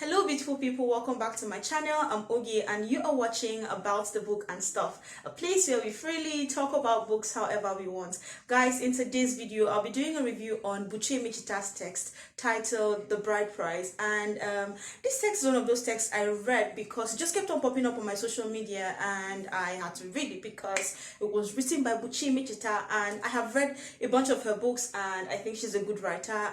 Hello beautiful people, welcome back to my channel. I'm Ogie and you are watching About the Book and Stuff, a place where we freely talk about books however we want. Guys, in today's video I'll be doing a review on Buchi Emecheta's text titled The Bride Price, and this text is one of those texts I read because it just kept on popping up on my social media and I had to read it because it was written by Buchi Emecheta, and I have read a bunch of her books and I think she's a good writer.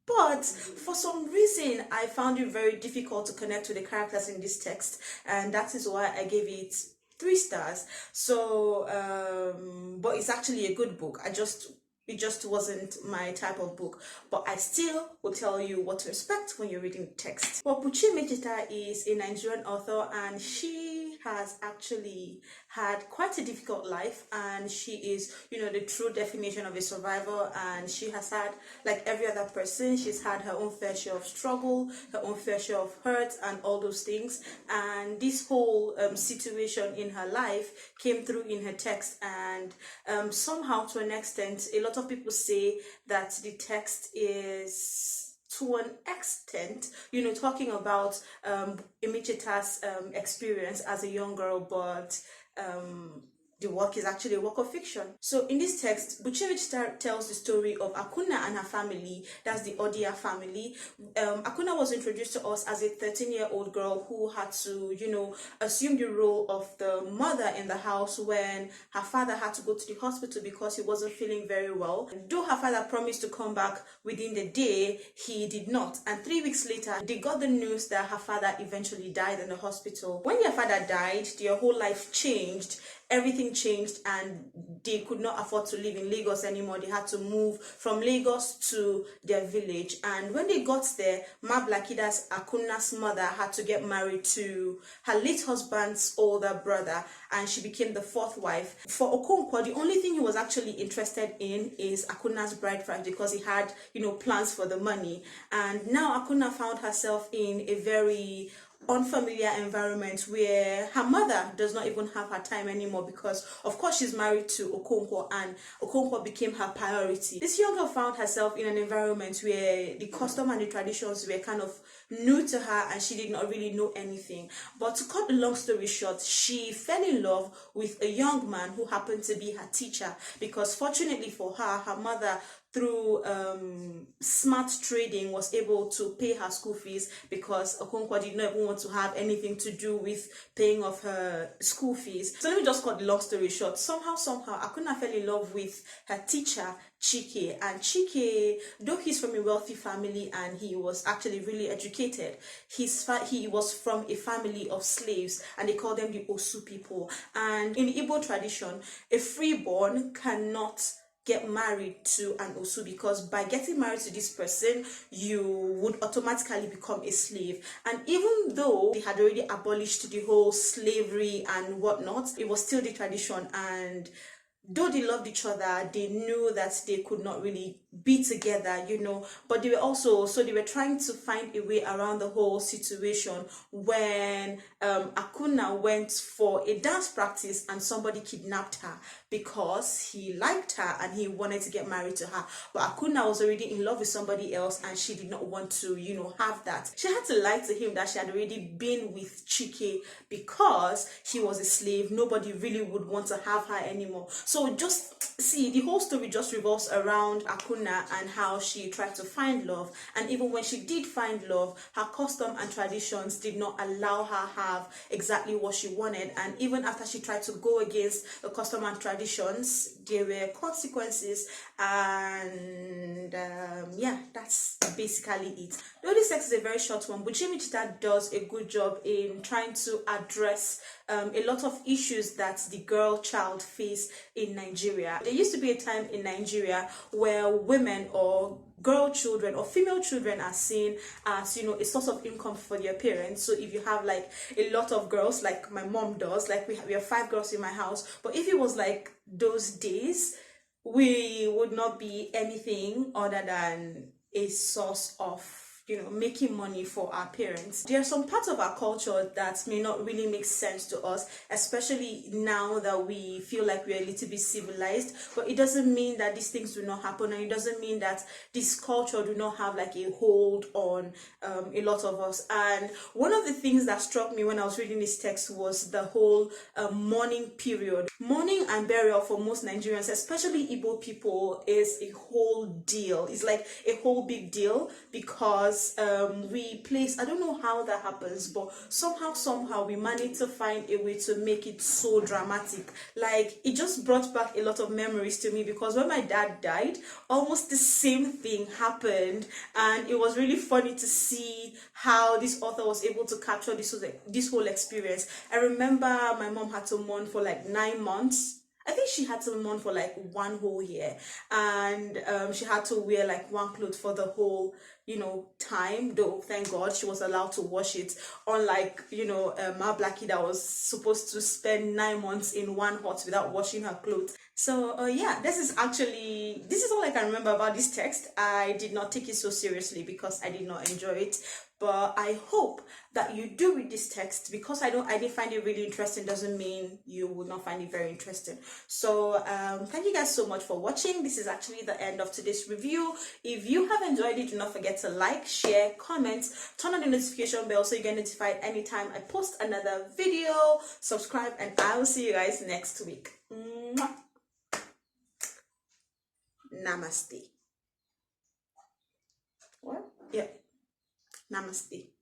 But for some reason, I found it very difficult to connect with the characters in this text, and that is why I gave it 3 stars. So, but it's actually a good book. It just wasn't my type of book, but I still will tell you what to expect when you're reading the text. Well, Buchi Emecheta is a Nigerian author, and she has actually had quite a difficult life, and she is, the true definition of a survivor, and she has had, like every other person, she's had her own fair share of struggle, her own fair share of hurt, and all those things, and this whole situation in her life came through in her text, and somehow, to an extent, a lot of people say that the text is, to an extent, talking about Emecheta's experience as a young girl, but the work is actually a work of fiction. So in this text, Buchi Emecheta tells the story of Akuna and her family. That's the Odia family. Akuna was introduced to us as a 13-year-old girl who had to, assume the role of the mother in the house when her father had to go to the hospital because he wasn't feeling very well. Though her father promised to come back within the day, he did not. And 3 weeks later, they got the news that her father eventually died in the hospital. When their father died, their whole life changed. Everything changed, and they could not afford to live in Lagos anymore. They had to move from Lagos to their village, and when they got there, Ma Blakida's Akuna's mother had to get married to her late husband's older brother, and she became the fourth wife. For Okonkwo, the only thing he was actually interested in is Akuna's bride price because he had, plans for the money. And now Akuna found herself in a very unfamiliar environment where her mother does not even have her time anymore because of course she's married to Okonkwo, and Okonkwo became her priority. This young girl found herself in an environment where the custom and the traditions were kind of new to her and she did not really know anything. But to cut the long story short, she fell in love with a young man who happened to be her teacher because fortunately for her, her mother, through smart trading, was able to pay her school fees because Okonkwo did not even want to have anything to do with paying off her school fees. So let me just cut the long story short. Somehow, Akuna fell in love with her teacher, Chike, and Chike, though he's from a wealthy family and he was actually really educated, he was from a family of slaves, and they call them the Osu people. And in the Igbo tradition, a freeborn cannot get married to an Osu because by getting married to this person, you would automatically become a slave. And even though they had already abolished the whole slavery and whatnot, it was still the tradition, and though they loved each other, they knew that they could not really be together, but they were also, so they were trying to find a way around the whole situation when Akuna went for a dance practice and somebody kidnapped her because he liked her and he wanted to get married to her. But Akuna was already in love with somebody else and she did not want to, have that. She had to lie to him that she had already been with Chike because he was a slave. Nobody really would want to have her anymore. So just see, the whole story just revolves around Akuna and how she tried to find love, and even when she did find love, her custom and traditions did not allow her have exactly what she wanted. And even after she tried to go against the custom and traditions, there were consequences, and yeah, that's basically it. Though this text is a very short one, Buchi Emecheta does a good job in trying to address a lot of issues that the girl child face in Nigeria. There used to be a time in Nigeria where women or girl children or female children are seen as, a source of income for their parents. So if you have like a lot of girls, like my mom does, like we have 5 girls in my house, but if it was like those days, we would not be anything other than a source of making money for our parents. There are some parts of our culture that may not really make sense to us, especially now that we feel like we're a little bit civilized, but it doesn't mean that these things do not happen, and it doesn't mean that this culture do not have like a hold on a lot of us. And one of the things that struck me when I was reading this text was the whole mourning period. Mourning and burial for most Nigerians, especially Igbo people, is a whole deal. It's like a whole big deal, because we place, I don't know how that happens, but somehow we manage to find a way to make it so dramatic. Like, it just brought back a lot of memories to me, because when my dad died, almost the same thing happened, and it was really funny to see how this author was able to capture this whole experience. I remember my mom had to mourn for like 9 months. I think she had to mourn for like one whole year, and she had to wear like one cloth for the whole time, though thank God she was allowed to wash it, unlike Ma Blackie that was supposed to spend 9 months in one hut without washing her clothes. So yeah, this is all I can remember about this text. I did not take it so seriously because I did not enjoy it, but I hope that you do read this text. Because I didn't find it really interesting doesn't mean you would not find it very interesting. So thank you guys so much for watching. This is actually the end of today's review. If you have enjoyed it, do not forget to like, share, comment, turn on the notification bell so you get notified anytime I post another video. Subscribe, and I will see you guys next week. Mwah. Namaste. What? Yeah. Namaste.